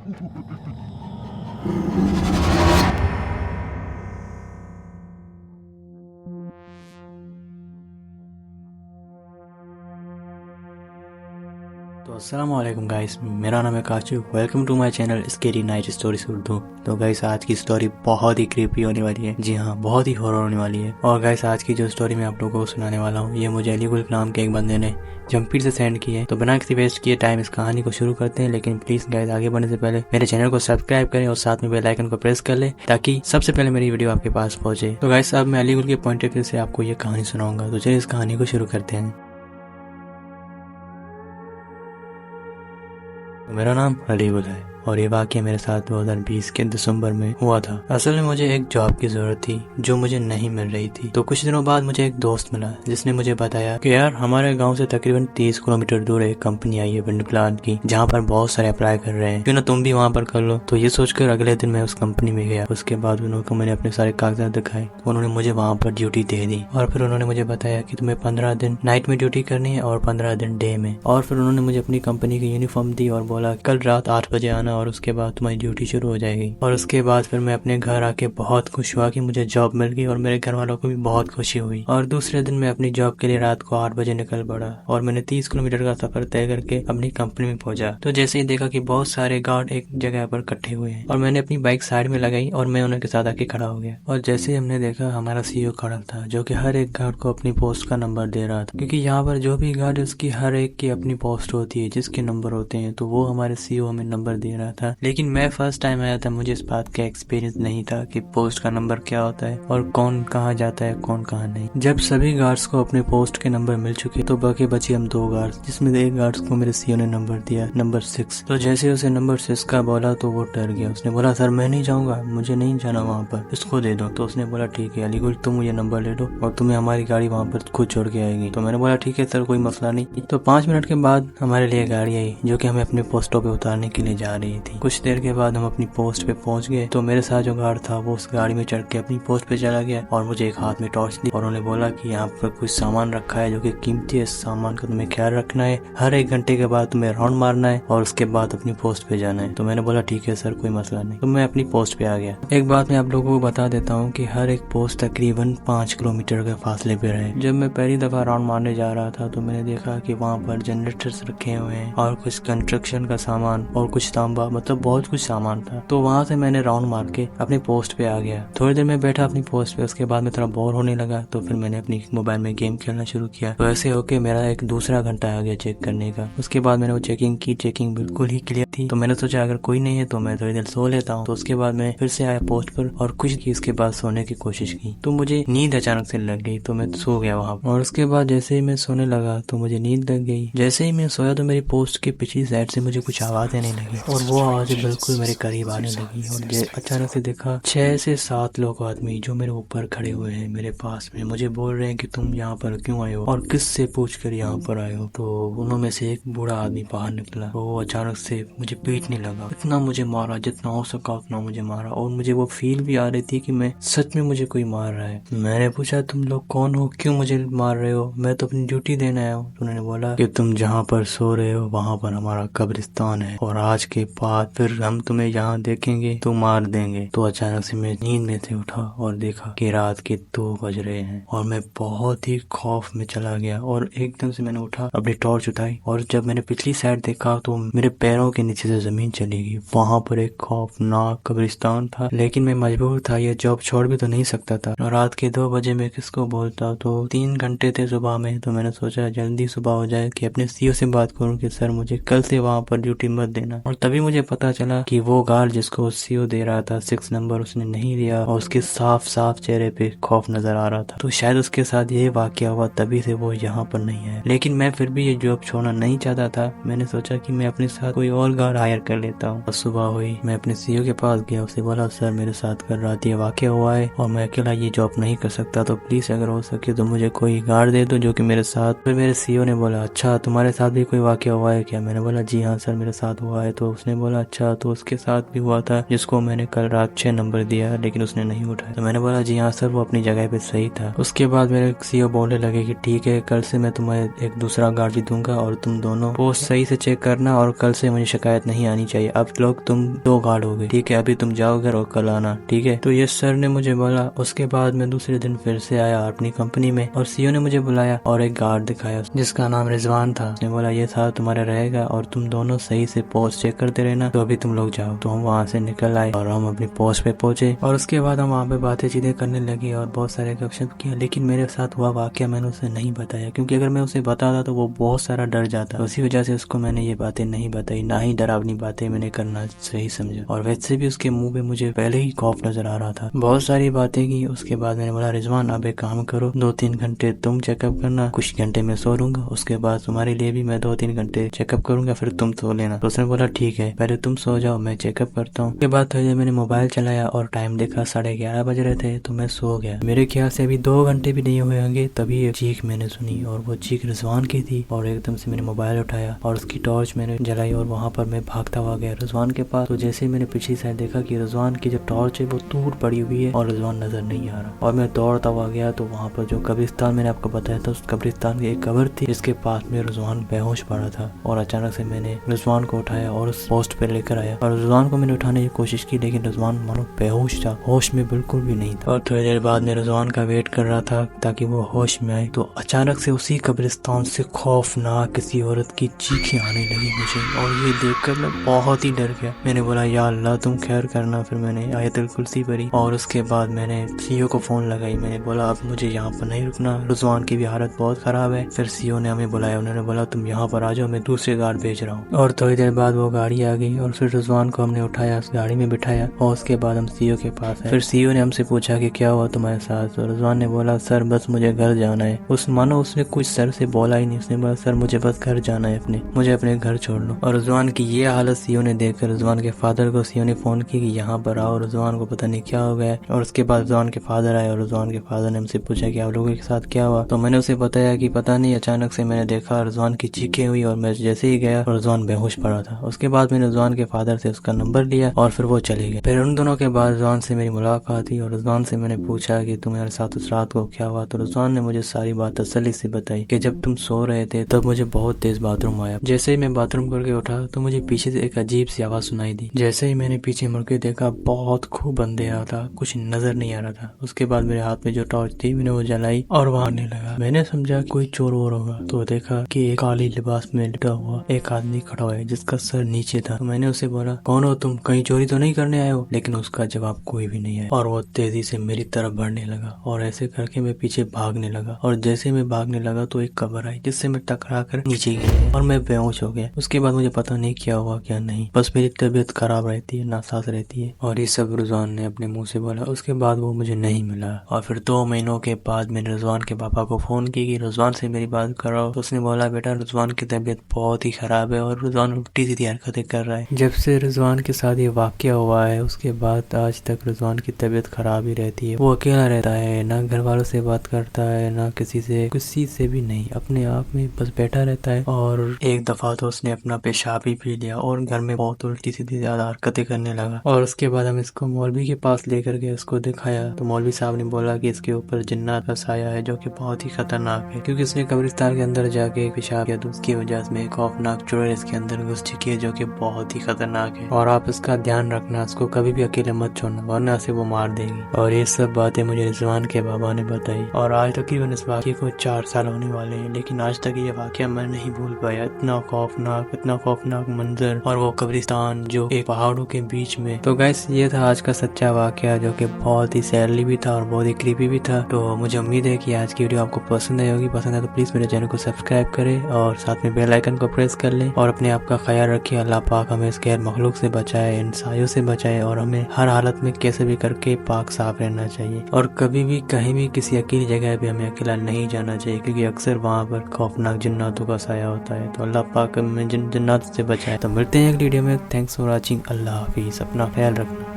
तो अस्सलाम वालेकुम गाइस, मेरा नाम है Kashu. Welcome to my channel scary night stories Urdu. तो गाइस, आज की स्टोरी बहुत ही क्रीपी होने वाली है। जी हाँ, बहुत ही हॉरर होने वाली है। और गाइस, आज की जो स्टोरी मैं आप लोगों को सुनाने वाला हूँ, ये मुझे अलीगुल नाम के एक बंदे ने जंपीर से सेंड की है। तो बिना किसी वेस्ट किए टाइम इस कहानी को शुरू करते हैं। लेकिन प्लीज गाइस, आगे बढ़ने से पहले मेरे चैनल को सब्सक्राइब करें और साथ में बेल आइकन को प्रेस कर ले, ताकि सबसे पहले मेरी वीडियो आपके पास पहुंचे। तो गाइस, अब मैं अलीगुल के पॉइंट ऑफ व्यू से आपको ये कहानी सुनाऊंगा। तो चलिए इस कहानी को शुरू करते हैं। मेरा नाम अलीगुल है और ये वाकया मेरे साथ 2020 के दिसंबर में हुआ था। असल में मुझे एक जॉब की जरूरत थी जो मुझे नहीं मिल रही थी। तो कुछ दिनों बाद मुझे एक दोस्त मिला जिसने मुझे बताया कि यार, हमारे गांव से तकरीबन 30 किलोमीटर दूर एक कंपनी आई है विंड प्लांट की, जहां पर बहुत सारे अप्लाई कर रहे हैं, क्यों ना तुम भी वहां पर कर लो। तो ये सोचकर अगले दिन मैं उस कंपनी में गया। उसके बाद उन्होंने मैंने अपने सारे कागजात दिखाए। उन्होंने मुझे वहाँ पर ड्यूटी दे दी और फिर उन्होंने मुझे बताया कि तुम्हें 15 दिन नाइट में ड्यूटी करनी है और 15 दिन डे में। और फिर उन्होंने मुझे अपनी कंपनी की यूनिफॉर्म दी और बोला कल रात 8 बजे आना और उसके बाद तुम्हारी ड्यूटी शुरू हो जाएगी। और उसके बाद फिर मैं अपने घर आके बहुत खुश हुआ कि मुझे जॉब मिल गई और मेरे घर वालों को भी बहुत खुशी हुई। और दूसरे दिन मैं अपनी जॉब के लिए रात को 8 बजे निकल पड़ा और मैंने 30 किलोमीटर का सफर तय करके अपनी कंपनी में पहुंचा। तो जैसे ही देखा कि बहुत सारे गार्ड एक जगह पर इकट्ठे हुए हैं और मैंने अपनी बाइक साइड में लगाई और मैं उनके साथ आके खड़ा हो गया। और जैसे ही हमने देखा, हमारा सीईओ खड़ा था जो कि हर एक गार्ड को अपनी पोस्ट का नंबर दे रहा था, क्योंकि यहाँ पर जो भी गार्ड है उसकी हर एक की अपनी पोस्ट होती है जिसके नंबर होते हैं। तो वो हमारे सीईओ हमें नंबर दे रहा था। लेकिन मैं फर्स्ट टाइम आया था, मुझे इस बात का एक्सपीरियंस नहीं था कि पोस्ट का नंबर क्या होता है और कौन कहाँ जाता है कौन कहाँ नहीं। जब सभी गार्ड्स को अपने पोस्ट के नंबर मिल चुके तो बाकी बचे हम 2 गार्ड्स, जिसमें एक गार्ड्स को मेरे सीईओ ने नंबर दिया नंबर 6। तो जैसे उसे नंबर 6 का बोला तो वो डर गया। उसने बोला सर मैं नहीं जाऊंगा, मुझे नहीं जाना वहाँ पर, इसको दे दो। तो उसने बोला ठीक है अलीगुल, तुम मुझे नंबर ले लो और तुम्हें हमारी गाड़ी वहाँ पर खुद छोड़ के आएगी। तो मैंने बोला ठीक है सर, कोई मसला नहीं। तो 5 मिनट के बाद हमारे लिए गाड़ी आई जो कि हमें अपने पोस्टों पे उतारने के लिए जा रही थी। कुछ देर के बाद हम अपनी पोस्ट पे पहुंच गए। तो मेरे साथ जो गार्ड था वो उस गाड़ी में चढ़ के अपनी पोस्ट पे चला गया और मुझे एक हाथ में टॉर्च दी और उन्होंने बोला कि यहाँ पर कुछ सामान रखा है जो कि कीमती है, सामान का तुम्हें ख्याल रखना है, हर 1 घंटे के बाद तुम्हें राउंड मारना है और उसके बाद अपनी पोस्ट पे जाना है। तो मैंने बोला ठीक है सर, कोई मसला नहीं। तो मैं अपनी पोस्ट पे आ गया। एक बात मैं आप लोगों को बता देता हूँ कि हर एक पोस्ट तकरीबन 5 किलोमीटर के फासले पे रहे। जब मैं पहली दफा राउंड मारने जा रहा था तो मैंने देखा कि वहाँ पर जनरेटर्स रखे हुए हैं और कुछ कंस्ट्रक्शन का सामान और कुछ तांबा, मतलब बहुत कुछ सामान था। तो वहाँ से मैंने राउंड मार के अपने पोस्ट पे आ गया। थोड़ी देर में बैठा अपनी पोस्ट पे, उसके बाद में थोड़ा बोर होने लगा तो फिर मैंने अपनी मोबाइल में गेम खेलना शुरू किया। तो ऐसे होके मेरा एक दूसरा घंटा आ गया चेक करने का। उसके बाद मैंने वो चेकिंग की, चेकिंग बिल्कुल ही क्लियर थी। तो मैंने सोचा अगर कोई नहीं है तो मैं थोड़ी देर सो लेता हूँ। तो उसके बाद मैं फिर से आया पोस्ट पर और कुछ की उसके बाद सोने की कोशिश की। तो मुझे नींद अचानक से लग गई तो मैं सो गया वहाँ। और उसके बाद जैसे ही मैं सोने लगा तो मुझे नींद लग गई। जैसे ही मैं सोया तो मेरी पोस्ट की पिछली साइड से मुझे कुछ आवाज आने लगी और वो आवाज बिल्कुल मेरे करीब आने लगी। और अचानक से देखा 6 से 7 लोग आदमी जो मेरे ऊपर खड़े हुए हैं मेरे पास में, मुझे बोल रहे हैं कि तुम यहाँ पर क्यों आए हो और किस से पूछ कर यहाँ पर आए हो। तो उन्होंने से एक बूढ़ा आदमी बाहर निकला। तो वो अचानक से मुझे पीटने लगा, इतना मुझे मारा, जितना हो सका उतना मुझे मारा। और मुझे वो फील भी आ रही थी कि मैं सच में मुझे कोई मार रहा है। मैंने पूछा तुम लोग कौन हो, क्यों मुझे मार रहे हो, मैं तो अपनी ड्यूटी देने आया हूँ। तो उन्होंने बोला कि तुम जहाँ पर सो रहे हो वहाँ पर हमारा कब्रिस्तान है और आज के बाद फिर हम तुम्हें यहाँ देखेंगे तो मार देंगे। तो अचानक से मैं नींद में से उठा और देखा कि रात के 2 बज रहे हैं और मैं बहुत ही खौफ में चला गया। और एकदम से मैंने उठा, अपनी टॉर्च उठाई और जब मैंने पिछली साइड देखा तो मेरे पैरों के नीचे से जमीन चली गई। वहाँ पर एक खौफनाक कब्रिस्तान था, लेकिन मैं मजबूर था, ये जॉब छोड़ भी तो नहीं सकता था। और रात के 2 बजे मैं किसको बोलता। तो 3 घंटे थे सुबह में। तो मैंने सोचा जल्दी सुबह हो जाए कि अपने सीईओ से बात करूं कि सर मुझे कल से वहाँ पर ड्यूटी मत देना। और तभी मुझे पता चला कि वो गार्ड जिसको सीईओ दे रहा था 6 नंबर, उसने नहीं दिया और उसके साफ साफ चेहरे पे खौफ नजर आ रहा था। तो शायद उसके साथ ये वाकया हुआ, तभी से वो यहाँ पर नहीं है। लेकिन मैं फिर भी ये जॉब छोड़ना नहीं चाहता था। मैंने सोचा कि मैं अपने साथ कोई और गार्ड हायर कर लेता हूँ। और सुबह हुई, मैं अपने सीईओ के पास गया, उसे बोला सर मेरे साथ कल रात ये वाकया हुआ है और मैं अकेला ये जॉब नहीं कर सकता, तो प्लीज अगर हो सके तो मुझे कोई गार्ड दे दो जो कि मेरे साथ। फिर मेरे सीईओ ने बोला अच्छा तुम्हारे साथ भी कोई वाकया हुआ है क्या। मैंने बोला जी हाँ सर मेरे साथ हुआ है। तो उसने उसने बोला अच्छा तो उसके साथ भी हुआ था जिसको मैंने कल रात 6 नंबर दिया लेकिन उसने नहीं उठाया। तो मैंने बोला जी हाँ सर, वो अपनी जगह पे सही था। उसके बाद मेरे सीईओ बोलने लगे कि ठीक है, कल से मैं तुम्हें एक दूसरा गार्ड भी दूंगा और तुम दोनों पोस्ट सही से चेक करना और कल से मुझे शिकायत नहीं आनी चाहिए। अब लोग तुम 2 गार्ड हो गए, ठीक है, अभी तुम जाओ घर और कल आना, ठीक है। तो ये सर ने मुझे बोला। उसके बाद मैं दूसरे दिन फिर से आया अपनी कंपनी में और सीईओ ने मुझे बुलाया और एक गार्ड दिखाया जिसका नाम रिजवान था। उसने बोला ये था तुम्हारा रहेगा और तुम दोनों सही से पोस्ट चेक करते रहना, तो अभी तुम लोग जाओ। तो हम वहाँ से निकल आए और हम अपनी पोस्ट पे पहुंचे और उसके बाद हम वहाँ पे बातें चीतें करने लगे और बहुत सारे गपशप किया। लेकिन मेरे साथ हुआ वाकया मैंने उसे नहीं बताया, क्योंकि अगर मैं उसे बताता तो वो बहुत सारा डर जाता। उसी वजह से उसको मैंने ये बातें नहीं बताई, ना ही डरावनी बातें मैंने करना सही समझा। और वैसे भी उसके मुंह पे मुझे पहले ही खौफ नजर आ रहा था। बहुत सारी बातें की। उसके बाद मैंने बोला रिजवान अब एक काम करो, 2-3 घंटे तुम चेकअप करना, कुछ घंटे में सो लूंगा, उसके बाद तुम्हारे लिए भी मैं 2-3 घंटे चेकअप करूंगा, फिर तुम सो लेना। तो उसने बोला ठीक है, पहले तुम सो जाओ, मैं चेकअप करता हूँ। उसके बाद थोड़ी देर मैंने मोबाइल चलाया और टाइम देखा 11:30 बज रहे थे, तो मैं सो गया। मेरे ख्याल से अभी 2 घंटे भी नहीं हुए होंगे तभी एक चीख मैंने सुनी और वो चीख रिजवान की थी। और एकदम से मैंने मोबाइल उठाया और उसकी टॉर्च मैंने जलाई और वहाँ पर मैं भागता हुआ गया रिजवान के पास। तो जैसे ही मैंने पिछली साइड देखा कि रिजवान की जो टॉर्च है वो दूर पड़ी हुई है और रिजवान नजर नहीं आ रहा। और मैं दौड़ता हुआ गया तो वहाँ पर जो कब्रिस्तान मैंने आपको बताया था, उस कब्रिस्तान की एक कब्र थी जिसके पास में रिजवान बेहोश पड़ा था। और अचानक से मैंने रिजवान को उठाया और उस पोस्ट पे लेकर आया और रिजवान को मैंने उठाने की कोशिश की, लेकिन रिजवान मानो बेहोश था, होश में बिल्कुल भी नहीं था। और थोड़ी देर बाद मैं रिजवान का वेट कर रहा था ताकि वो होश में आए, तो अचानक से उसी कब्रिस्तान से खौफनाक किसी औरत की चीखें आने लगी मुझे और ये देखकर मैं बहुत ही डर गया। मैंने बोला या अल्लाह तुम खैर करना। फिर मैंने आयतुल कुर्सी पढ़ी और उसके बाद मैंने सीईओ को फोन लगाई। मैंने बोला अब मुझे यहाँ पर नहीं रुकना, रिजवान की भी हालत बहुत खराब है। फिर सीईओ ने हमें बुलाया, उन्होंने बोला तुम यहाँ पर आ जाओ, मैं दूसरे गार्ड भेज रहा हूँ। और थोड़ी देर बाद वो गाड़ी आ गई और फिर रिजवान को हमने उठाया, उस गाड़ी में बिठाया और उसके बाद हम सीईओ के पास आए। फिर सीईओ ने हमसे पूछा कि क्या हुआ तुम्हारे साथ। तो रिजवान ने बोला सर बस मुझे घर जाना है। मानो उसने कुछ सर से बोला ही नहीं, उसने बोला सर मुझे बस घर जाना है, मुझे अपने घर छोड़ लो। और रिजवान की ये हालत सीईओ ने देखकर रिजवान के फादर को सीईओ ने फोन की कि यहाँ पर आओ, रिजवान को पता नहीं क्या हो गया। और उसके बाद रिजवान के फादर आए और रिजवान के फादर ने हमसे पूछा कि आप लोगों के साथ क्या हुआ। तो मैंने उसे बताया कि पता नहीं, अचानक से मैंने देखा रिजवान की चीखें हुई और मैं जैसे ही गया रिजवान बेहोश पड़ा था। उसके बाद मैंने रिजवान के फादर से उसका नंबर लिया और फिर वो चले गए। फिर उन दोनों के बाद रिजवान से मेरी मुलाकात हुई और रिजवान से मैंने पूछा कि तुम्हारे साथ उस रात को क्या हुआ। तो रिजवान ने मुझे सारी बात तसल्ली से बताई कि जब तुम सो रहे थे तब मुझे बहुत तेज बाथरूम आया। जैसे ही मैं बाथरूम करके उठा तो मुझे पीछे से एक अजीब सी आवाज सुनाई दी। जैसे ही मैंने पीछे मुड़ के देखा बहुत खूब अंधेरा था, कुछ नजर नहीं आ रहा था। उसके बाद मेरे हाथ में जो टॉर्च थी मैंने वो जलाई और वहां आने लगा। मैंने समझा कोई चोर वोर होगा, तो देखा कि एक काली लिबास में लिटा हुआ एक आदमी खड़ा हुआ है जिसका सर नीचे था। तो मैंने उसे बोला कौन हो तुम, कहीं चोरी तो नहीं करने आए हो। लेकिन उसका जवाब कोई भी नहीं आया और वो तेजी से मेरी तरफ बढ़ने लगा और ऐसे करके मैं पीछे भागने लगा। और जैसे मैं भागने लगा तो एक कब्र आई जिससे मैं टकरा कर नीचे गिर और मैं बेहोश हो गया। उसके बाद मुझे पता नहीं क्या हुआ क्या नहीं, बस मेरी तबीयत खराब रहती है, नासाज रहती है। और ये सब रिजवान ने अपने मुंह से बोला। उसके बाद वो मुझे नहीं मिला और फिर 2 महीनों के बाद मैंने रिजवान के पापा को फोन की कि रिजवान से मेरी बात कराओ। तो उसने बोला बेटा रिजवान की तबीयत बहुत ही खराब है और रिजवान उल्टी सीधी हरकतें कर रहा है। जब से रिजवान के साथ ये वाकया हुआ है उसके बाद आज तक रिजवान की तबीयत खराब ही रहती है। वो अकेला रहता है, ना घर वालों से बात करता है, ना किसी से भी नहीं, अपने आप में बस बैठा रहता है। और एक दफा तो उसने अपना पेशाब ही पी लिया और घर में बहुत उल्टी सीधी ज्यादा हरकतें करने लगा। और उसके बाद हम इसको मौलवी के पास लेकर गए, उसको दिखाया तो मौलवी साहब ने बोला कि इसके ऊपर जिन्नात का साया है जो कि बहुत ही खतरनाक है, क्योंकि इसने कब्रिस्तान के अंदर जाके पेशाब किया तो उसकी वजह से खौफनाक चुड़ैल इसके अंदर घुस चुकी है जो कि बहुत ही खतरनाक है। और आप इसका ध्यान रखना, इसको कभी भी अकेले मत छोड़ना वरना से वो मार देगी। और ये सब बातें मुझे रिजवान के बाबा ने बताई और आज तकरीबन इस वाक़े को 4 साल होने वाले हैं, लेकिन आज तक ये वाक़या मैं नहीं भूल पाया। इतना खौफनाक मंजर और वो कब्रिस्तान जो एक पहाड़ों के बीच में। तो गाइस ये था आज का सच्चा वाक़या जो कि बहुत ही सैरली भी था और बहुत ही क्रीपी भी था। तो मुझे उम्मीद है कि आज की वीडियो आपको पसंद आई होगी। पसंद है तो प्लीज मेरे चैनल को सब्सक्राइब करें और साथ में बेल आइकन को प्रेस कर लें और अपने आप का ख्याल रखिए। अल्लाह पाक हमें इस गैर मखलूक से बचाए, इन सायों से बचाए और हमें हर हालत में कैसे भी करके पाक साफ रहना चाहिए। और कभी भी कहीं भी किसी अकेली जगह पे हमें अकेला नहीं जाना चाहिए, क्योंकि अक्सर वहाँ पर खौफनाक जिन्नातों का साया होता है। तो अल्लाह पाक हमें जिन्नात से बचाए। तो मिलते हैं अगली वीडियो में। Thanks for watching. अल्लाह हाफिज। अपना ख्याल रखना।